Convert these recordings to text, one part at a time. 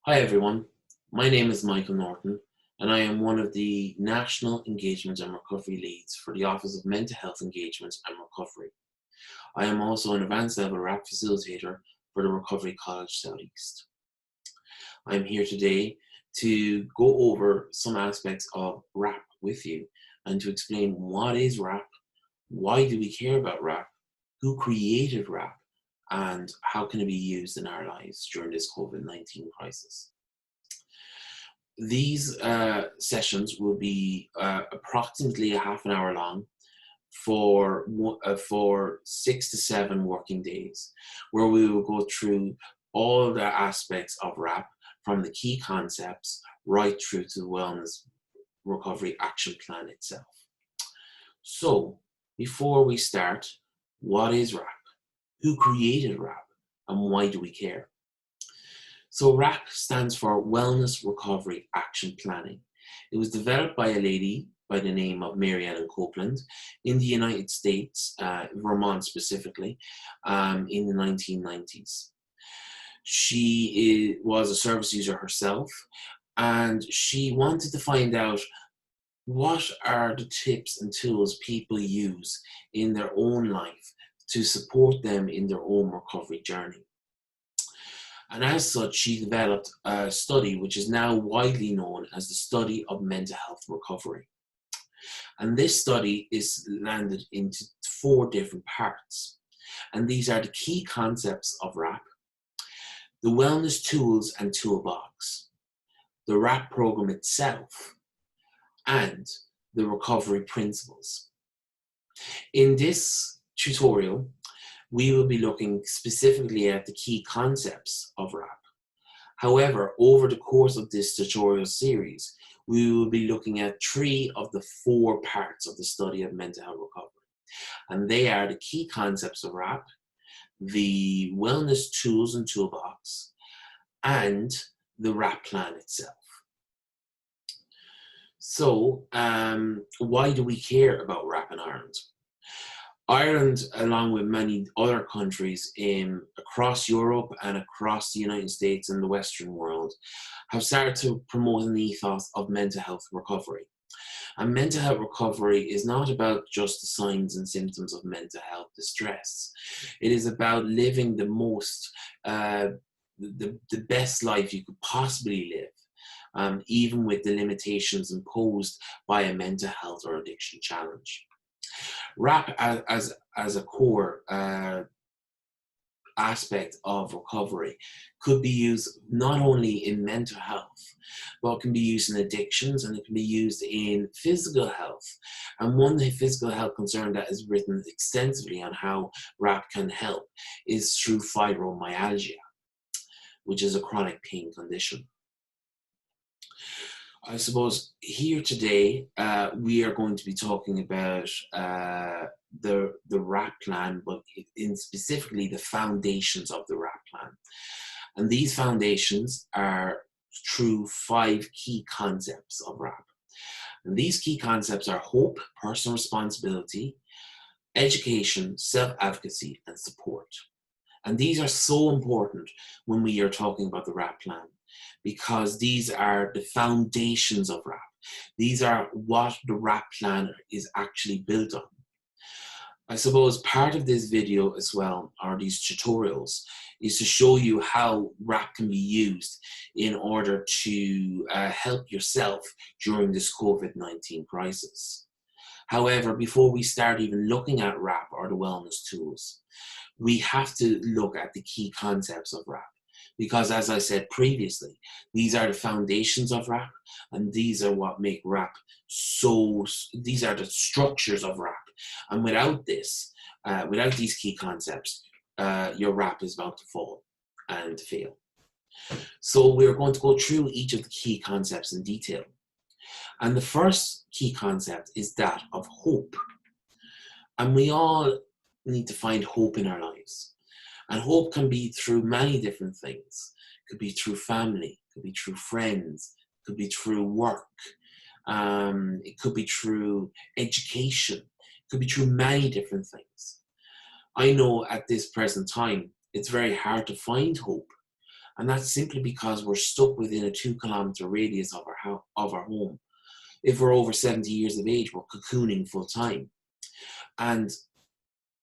Hi everyone, my name is Michael Norton and I am one of the National Engagement and Recovery Leads for the Office of Mental Health Engagement and Recovery. I am also an advanced level RAP facilitator for the Recovery College Southeast. I am here today to go over some aspects of RAP with you and to explain what is RAP, why do we care about RAP, who created RAP, and how can it be used in our lives during this COVID-19 crisis. These sessions will be approximately a half an hour long for 6 to 7 working days, where we will go through all the aspects of RAP, from the key concepts right through to the Wellness Recovery Action Plan itself. So, before we start, what is RAP? Who created RAP? And why do we care? So RAP stands for Wellness Recovery Action Planning. It was developed by a lady by the name of Mary Ellen Copeland in the United States, Vermont specifically, in the 1990s. She was a service user herself, and she wanted to find out what are the tips and tools people use in their own life to support them in their own recovery journey. And as such, she developed a study which is now widely known as the study of mental health recovery. And this study is landed into 4 different parts. And these are the key concepts of RAP, the wellness tools and toolbox, the RAP program itself, and the recovery principles. In this tutorial, we will be looking specifically at the key concepts of RAP. However, over the course of this tutorial series, we will be looking at 3 of the 4 parts of the study of mental health recovery. And they are the key concepts of RAP, the wellness tools and toolbox, and the RAP plan itself. So, why do we care about RAP in Ireland? Ireland, along with many other countries across Europe and across the United States and the Western world, have started to promote an ethos of mental health recovery. And mental health recovery is not about just the signs and symptoms of mental health distress. It is about living the most, the best life you could possibly live, even with the limitations imposed by a mental health or addiction challenge. RAP as a core aspect of recovery could be used not only in mental health, but it can be used in addictions, and it can be used in physical health. And one physical health concern that is written extensively on how RAP can help is through fibromyalgia, which is a chronic pain condition. I suppose here today, we are going to be talking about the RAP plan, but in specifically the foundations of the RAP plan. And these foundations are through 5 key concepts of RAP. And these key concepts are hope, personal responsibility, education, self-advocacy, and support. And these are so important when we are talking about the RAP plan, because these are the foundations of RAP. These are what the RAP plan is actually built on. I suppose part of this video as well, or these tutorials, is to show you how RAP can be used in order to help yourself during this COVID-19 crisis. However, before we start even looking at RAP or the wellness tools, we have to look at the key concepts of RAP. Because as I said previously, these are the foundations of RAP, and these are what make RAP these are the structures of RAP. And without this, without these key concepts, your RAP is about to fall and fail. So we're going to go through each of the key concepts in detail. And the first key concept is that of hope. And we all need to find hope in our lives. And hope can be through many different things. It could be through family, it could be through friends, it could be through work, it could be through education, it could be through many different things. I know at this present time, it's very hard to find hope. And that's simply because we're stuck within a 2 kilometer radius of our home. If we're over 70 years of age, we're cocooning full time. And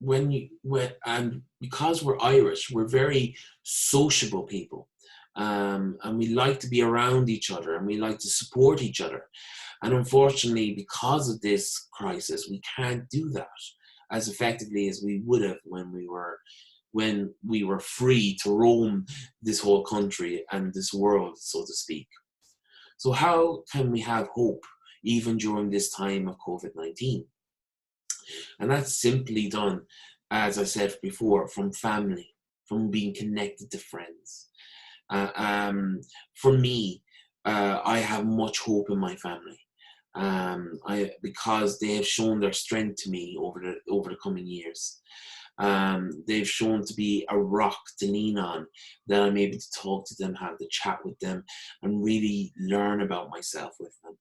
and because we're Irish, we're very sociable people. And we like to be around each other, and we like to support each other. And unfortunately, because of this crisis, we can't do that as effectively as we would have when we were free to roam this whole country and this world, so to speak. So how can we have hope even during this time of COVID-19? And that's simply done, as I said before, from family, from being connected to friends. For me, I have much hope in my family. Because they have shown their strength to me over the coming years. They've shown to be a rock to lean on, that I'm able to talk to them, have the chat with them, and really learn about myself with them.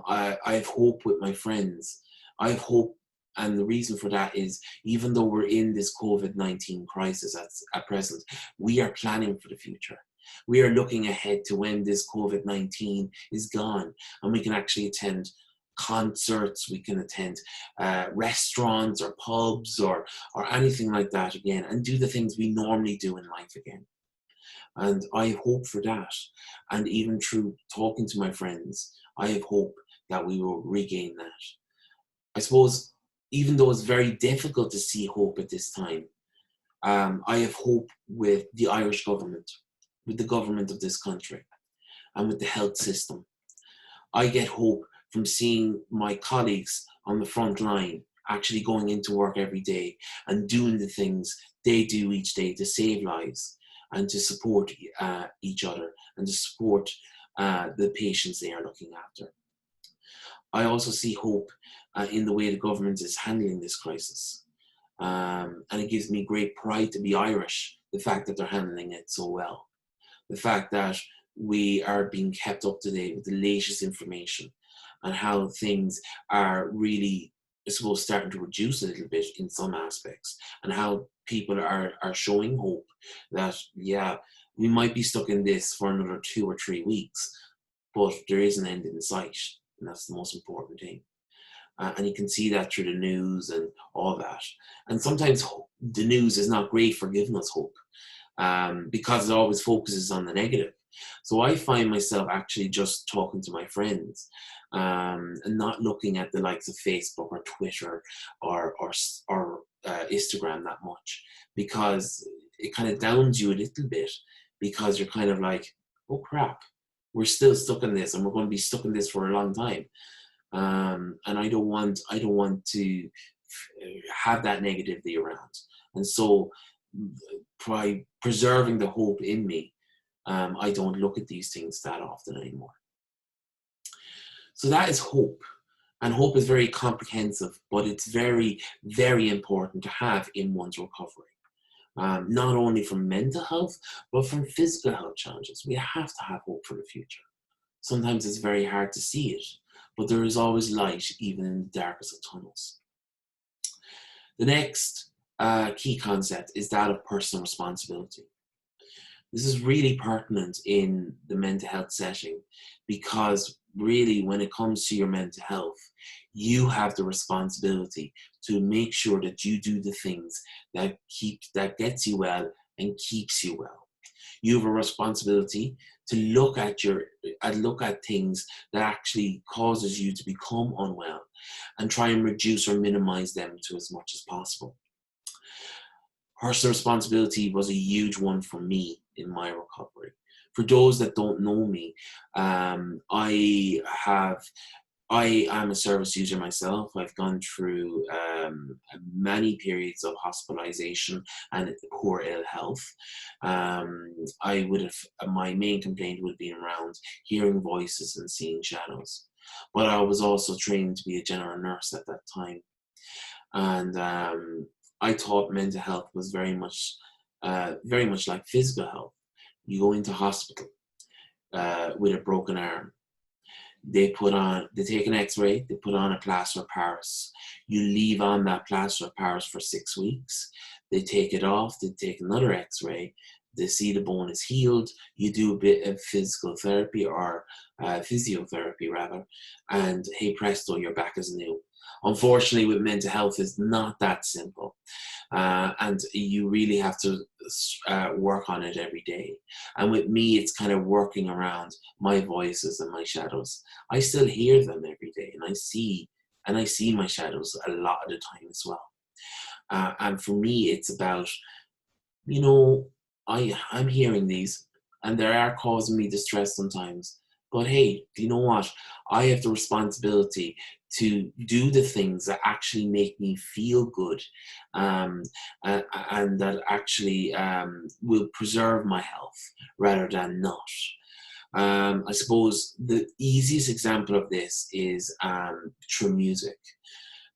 I have hope with my friends. I have hope, and the reason for that is, even though we're in this COVID-19 crisis at present, we are planning for the future. We are looking ahead to when this COVID-19 is gone, and we can actually attend concerts, we can attend restaurants or pubs or anything like that again, and do the things we normally do in life again. And I hope for that. And even through talking to my friends, I have hope that we will regain that. I suppose, even though it's very difficult to see hope at this time, I have hope with the Irish government, with the government of this country, and with the health system. I get hope from seeing my colleagues on the front line actually going into work every day and doing the things they do each day to save lives and to support each other and to support the patients they are looking after. I also see hope in the way the government is handling this crisis. And it gives me great pride to be Irish, the fact that they're handling it so well. The fact that we are being kept up to date with the latest information and how things are really, I suppose, starting to reduce a little bit in some aspects, and how people are showing hope that, yeah, we might be stuck in this for another 2 or 3 weeks, but there is an end in sight, and that's the most important thing. And you can see that through the news and all that. And sometimes the news is not great for giving us hope, because it always focuses on the negative. So I find myself actually just talking to my friends, and not looking at the likes of Facebook or Twitter or Instagram that much, because it kind of downs you a little bit, because you're kind of like, oh crap, we're still stuck in this, and we're going to be stuck in this for a long time. And I don't want to have that negativity around. And so, by preserving the hope in me, I don't look at these things that often anymore. So that is hope. And hope is very comprehensive, but it's very, very important to have in one's recovery. Not only from mental health, but from physical health challenges. We have to have hope for the future. Sometimes it's very hard to see it, but there is always light, even in the darkest of tunnels. The next key concept is that of personal responsibility. This is really pertinent in the mental health setting, because really, when it comes to your mental health, you have the responsibility to make sure that you do the things that gets you well and keeps you well. You have a responsibility to look at things that actually causes you to become unwell, and try and reduce or minimize them to as much as possible. Personal responsibility was a huge one for me in my recovery. For those that don't know me, I am a service user myself. I've gone through many periods of hospitalization and poor ill health. My main complaint would be around hearing voices and seeing shadows. But I was also trained to be a general nurse at that time. And I thought mental health was very much like physical health. You go into hospital with a broken arm. They take an x-ray, they put on a plaster of Paris. You leave on that plaster of Paris for 6 weeks. They take it off, they take another x-ray, they see the bone is healed, you do a bit of physical therapy or physiotherapy rather, and hey presto, you're back as new. Unfortunately, with mental health, it's not that simple. And you really have to work on it every day. And with me, it's kind of working around my voices and my shadows. I still hear them every day, and I see my shadows a lot of the time as well. And for me, it's about, you know, I'm hearing these, and they are causing me distress sometimes. But hey, do you know what? I have the responsibility to do the things that actually make me feel good, um, and that actually will preserve my health rather than not. I suppose the easiest example of this is through music.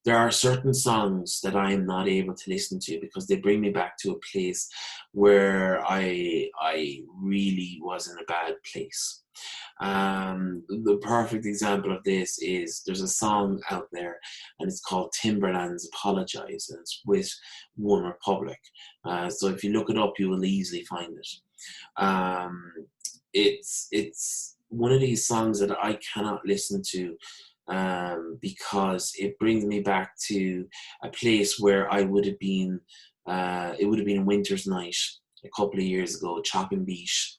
There are certain songs that I am not able to listen to because they bring me back to a place where I really was in a bad place. The perfect example of this is there's a song out there and it's called Timberland's Apologize, and it's with One Republic. So if you look it up, you will easily find it. Um, it's one of these songs that I cannot listen to because it brings me back to a place where I would have been. It would have been a winter's night a couple of years ago, chopping beef.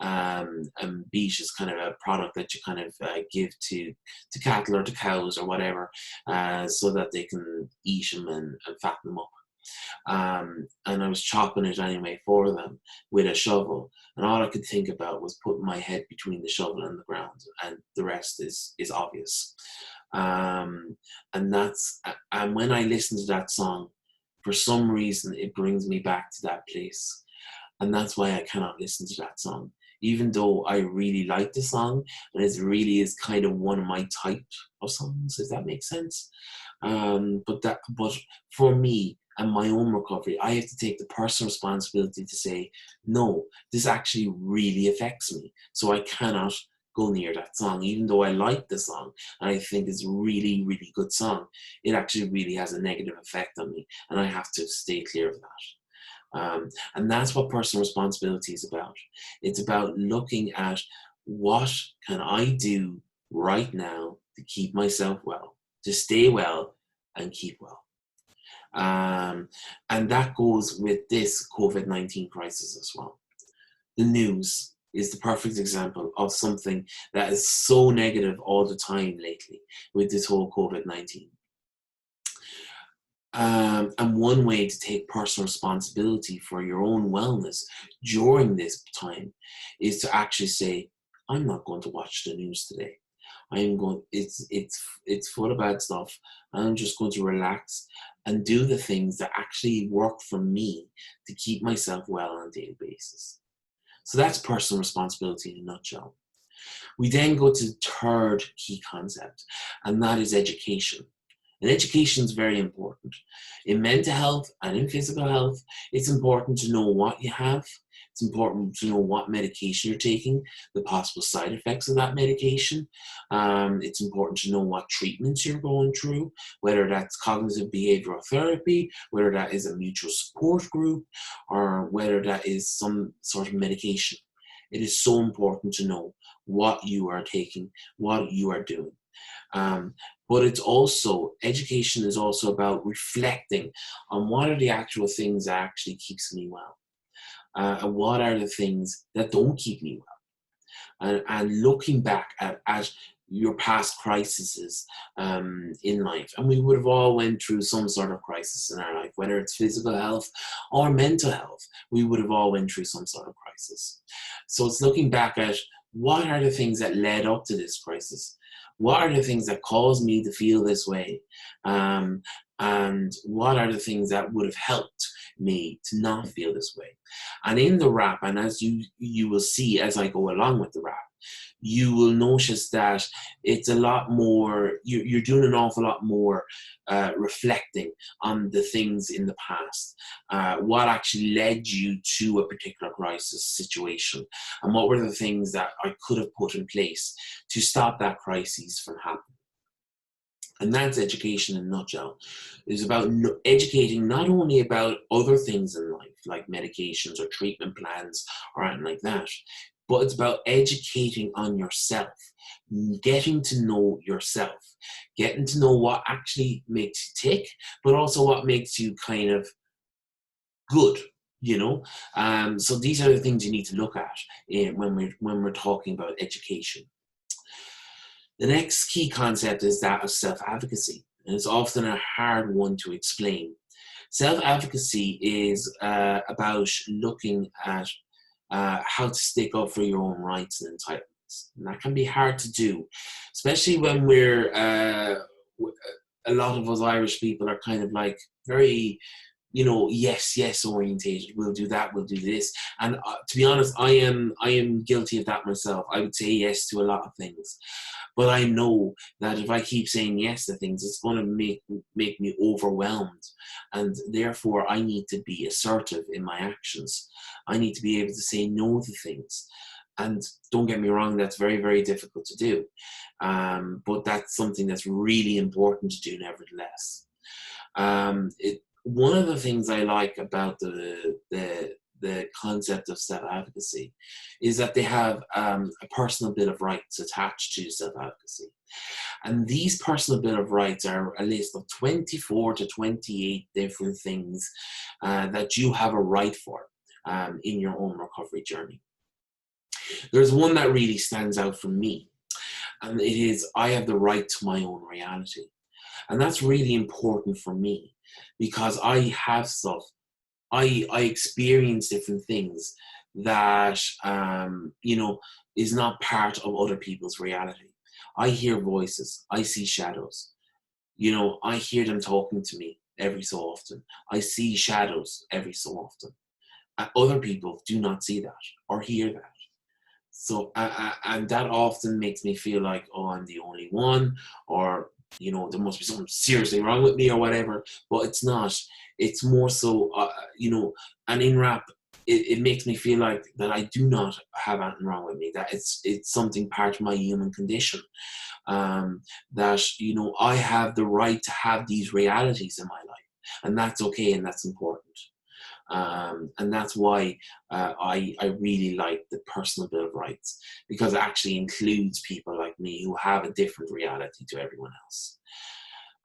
And beef is kind of a product that you kind of give to cattle or to cows or whatever, so that they can eat them and fatten them up. And I was chopping it anyway for them with a shovel, and all I could think about was putting my head between the shovel and the ground, and the rest is obvious. Um, and when I listen to that song, for some reason it brings me back to that place, and that's why I cannot listen to that song, even though I really like the song, and it really is kind of one of my type of songs, if that makes sense. But for me and my own recovery, I have to take the personal responsibility to say, no, this actually really affects me. So I cannot go near that song, even though I like the song and I think it's a really, really good song. It actually really has a negative effect on me, and I have to stay clear of that. And that's what personal responsibility is about. It's about looking at what can I do right now to keep myself well, to stay well and keep well. And that goes with this COVID-19 crisis as well. The news is the perfect example of something that is so negative all the time lately with this whole COVID-19. And one way to take personal responsibility for your own wellness during this time is to actually say, I'm not going to watch the news today. I'm going, it's full of bad stuff. I'm just going to relax and do the things that actually work for me to keep myself well on a daily basis. So that's personal responsibility in a nutshell. We then go to the third key concept, and that is education. And education is very important. In mental health and in physical health, it's important to know what you have. It's important to know what medication you're taking, the possible side effects of that medication. It's important to know what treatments you're going through, whether that's cognitive behavioral therapy, whether that is a mutual support group, or whether that is some sort of medication. It is so important to know what you are taking, what you are doing. But it's also, education is also about reflecting on what are the actual things that actually keeps me well. And what are the things that don't keep me well. And looking back at your past crises in life. And we would have all went through some sort of crisis in our life, whether it's physical health or mental health. We would have all went through some sort of crisis. So it's looking back at what are the things that led up to this crisis? What are the things that caused me to feel this way? And what are the things that would have helped me to not feel this way? And in the rap, and as you will see as I go along with the rap, you will notice that it's a lot more, you're doing an awful lot more reflecting on the things in the past, what actually led you to a particular crisis situation, and what were the things that I could have put in place to stop that crisis from happening. And that's education in a nutshell. It's about educating not only about other things in life, like medications or treatment plans or anything like that, but it's about educating on yourself, getting to know yourself, getting to know what actually makes you tick, but also what makes you kind of good. So these are the things you need to look at when we're talking about education. The next key concept is that of self-advocacy, and it's often a hard one to explain. Self-advocacy is about looking at how to stick up for your own rights and entitlements. And that can be hard to do, especially when a lot of us Irish people are kind of like very, yes orientated. We'll do that, we'll do this. And to be honest, I am guilty of that myself. I would say yes to a lot of things. But I know that if I keep saying yes to things, it's going to make me overwhelmed. And therefore, I need to be assertive in my actions. I need to be able to say no to things. And don't get me wrong, that's very, very difficult to do. But that's something that's really important to do nevertheless. One of the things I like about the concept of self-advocacy is that they have a personal bill of rights attached to self-advocacy. And these personal bill of rights are a list of 24 to 28 different things that you have a right for in your own recovery journey. There's one that really stands out for me, and it is I have the right to my own reality. And that's really important for me because I have stuff, I experience different things that, is not part of other people's reality. I hear voices, I see shadows. I hear them talking to me every so often. I see shadows every so often. Other people do not see that or hear that. So, and that often makes me feel like, oh, I'm the only one, or, there must be something seriously wrong with me or whatever, but it's not. It's more so, and in rap, it makes me feel like that I do not have anything wrong with me, that it's something part of my human condition, that, I have the right to have these realities in my life, and that's okay, and that's important. And that's why I really like the personal bill of rights, because it actually includes people like me who have a different reality to everyone else.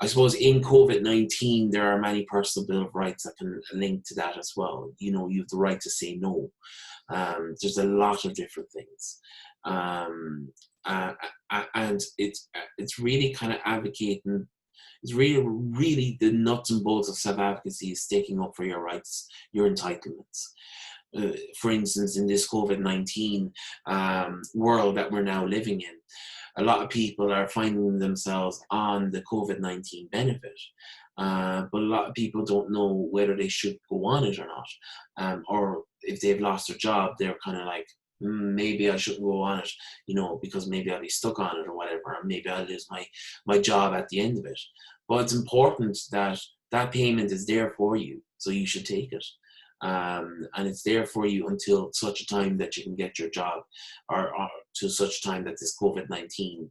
I suppose in COVID-19, there are many personal bill of rights that can link to that as well. You have the right to say no. There's a lot of different things. And it's really kind of advocating. It's really the nuts and bolts of self-advocacy is sticking up for your rights, your entitlements. For instance, in this COVID-19 world that we're now living in, a lot of people are finding themselves on the COVID-19 benefit, but a lot of people don't know whether they should go on it or not, or if they've lost their job, they're kind of like, maybe I shouldn't go on it, because maybe I'll be stuck on it or whatever, or maybe I'll lose my job at the end of it. But it's important that that payment is there for you, so you should take it. And it's there for you until such a time that you can get your job, or to such time that this COVID-19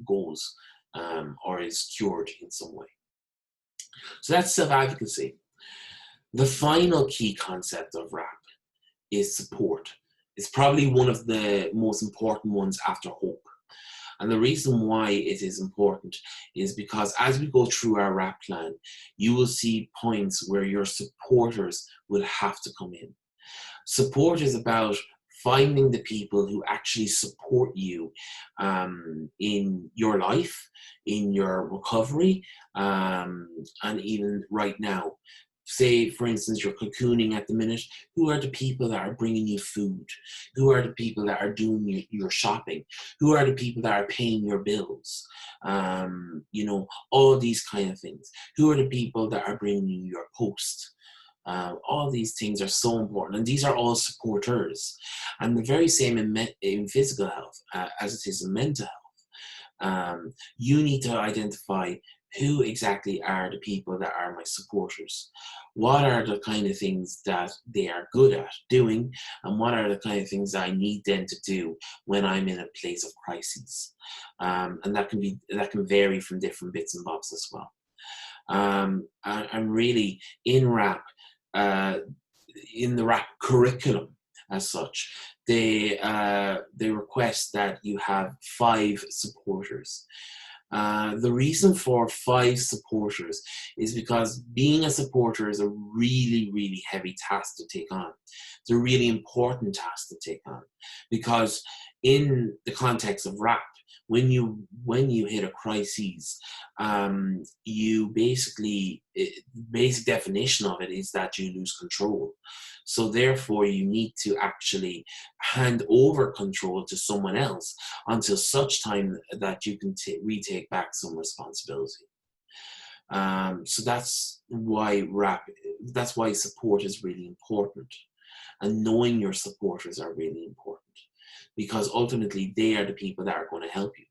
goes, or is cured in some way. So that's self-advocacy. The final key concept of RAP is support. It's probably one of the most important ones after hope. And the reason why it is important is because as we go through our RAP plan, you will see points where your supporters will have to come in. Support is about finding the people who actually support you in your life, in your recovery, and even right now. Say, for instance, you're cocooning at the minute. Who are the people that are bringing you food? Who are the people that are doing your shopping? Who are the people that are paying your bills? All these kind of things. Who are the people that are bringing you your post? All these things are so important, and these are all supporters. And the very same in physical health as it is in mental health. You need to identify who exactly are the people that are my supporters? What are the kind of things that they are good at doing? And what are the kind of things that I need them to do when I'm in a place of crisis? And that can vary from different bits and bobs as well. And really in RAP, uh, in the RAP curriculum as such, they request that you have 5 supporters. The reason for 5 supporters is because being a supporter is a really, really heavy task to take on. It's a really important task to take on, because in the context of RAP, when you hit a crisis, you basic definition of it is that you lose control. So therefore, you need to actually hand over control to someone else until such time that you can retake back some responsibility. So that's why support is really important, and knowing your supporters are really important, because ultimately they are the people that are going to help you.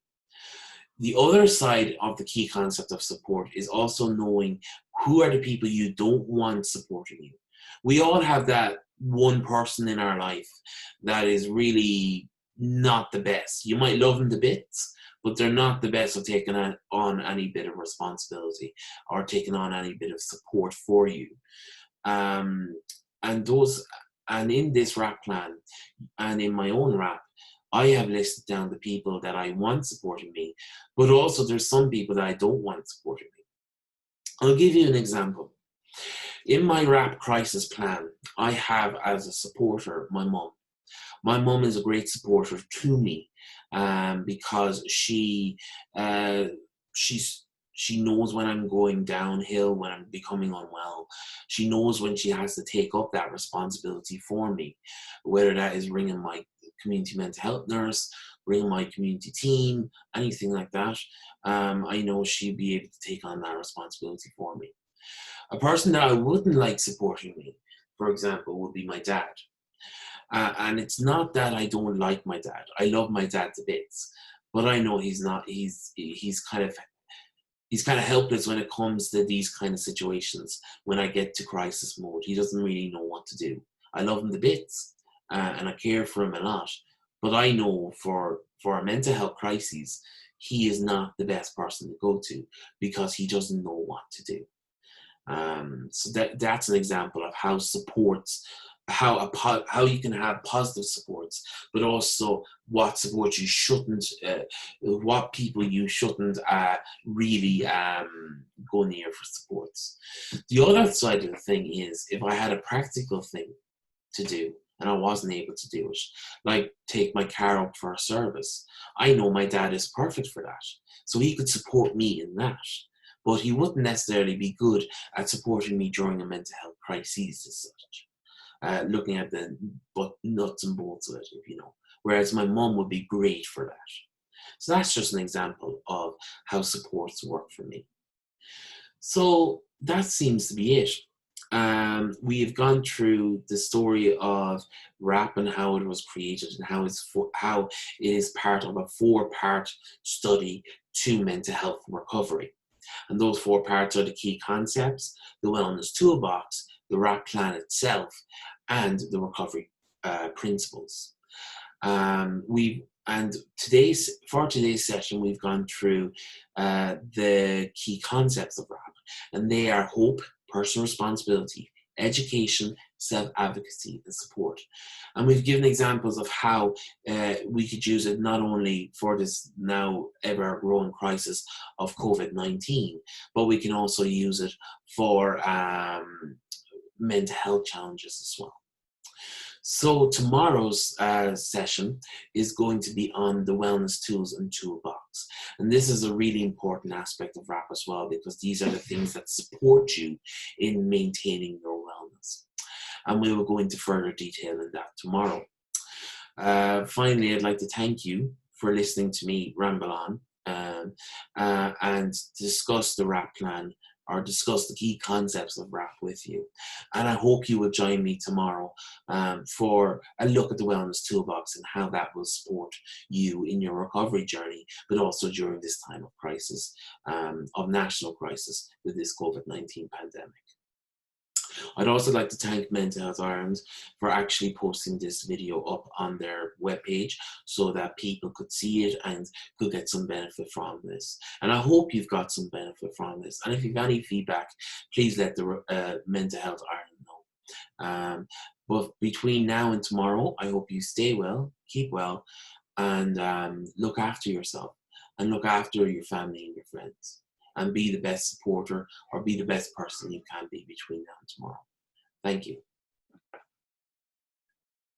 The other side of the key concept of support is also knowing who are the people you don't want supporting you. We all have that one person in our life that is really not the best. You might love them to bits, but they're not the best at taking on any bit of responsibility or taking on any bit of support for you. And in this RAP plan and in my own RAP, I have listed down the people that I want supporting me, but also there's some people that I don't want supporting me. I'll give you an example. In my RAP crisis plan, I have as a supporter my mum. My mum is a great supporter to me, because she knows when I'm going downhill, when I'm becoming unwell. She knows when she has to take up that responsibility for me, whether that is ringing my community mental health nurse, ringing my community team, anything like that. I know she'd be able to take on that responsibility for me. A person that I wouldn't like supporting me, for example, would be my dad. And it's not that I don't like my dad. I love my dad to bits, but I know he's kind of helpless when it comes to these kind of situations. When I get to crisis mode, he doesn't really know what to do. I love him to bits, and I care for him a lot, but I know for a mental health crisis, he is not the best person to go to, because he doesn't know what to do. So that's an example of how how you can have positive supports, but also what support you shouldn't, what people you shouldn't really go near for supports. The other side of the thing is, if I had a practical thing to do and I wasn't able to do it, like take my car up for a service, I know my dad is perfect for that, so he could support me in that. But he wouldn't necessarily be good at supporting me during a mental health crisis as such. Looking at the nuts and bolts of it, if you know. Whereas my mum would be great for that. So that's just an example of how supports work for me. So that seems to be it. We've gone through the story of RAP and how it was created, and how it is part of a 4-part study to mental health recovery. And those 4 parts are the key concepts, the wellness toolbox, the RAP plan itself, and the recovery principles. For today's session, we've gone through the key concepts of RAP, and they are hope, personal responsibility, education, self-advocacy, and support. And we've given examples of how we could use it not only for this now ever-growing crisis of Covid-19, but we can also use it for mental health challenges as well. So tomorrow's session is going to be on the wellness tools and toolbox. And this is a really important aspect of RAP as well, because these are the things that support you in maintaining your wellness. And we will go into further detail in that tomorrow. Finally, I'd like to thank you for listening to me ramble on and discuss the RAP plan or discuss the key concepts of RAP with you. And I hope you will join me tomorrow for a look at the Wellness Toolbox and how that will support you in your recovery journey, but also during this time of crisis, of national crisis with this COVID-19 pandemic. I'd also like to thank Mental Health Ireland for actually posting this video up on their webpage so that people could see it and could get some benefit from this. And I hope you've got some benefit from this. And if you've any feedback, please let the Mental Health Ireland know. But between now and tomorrow, I hope you stay well, keep well, and look after yourself and look after your family and your friends. And be the best supporter or be the best person you can be between now and tomorrow. Thank you.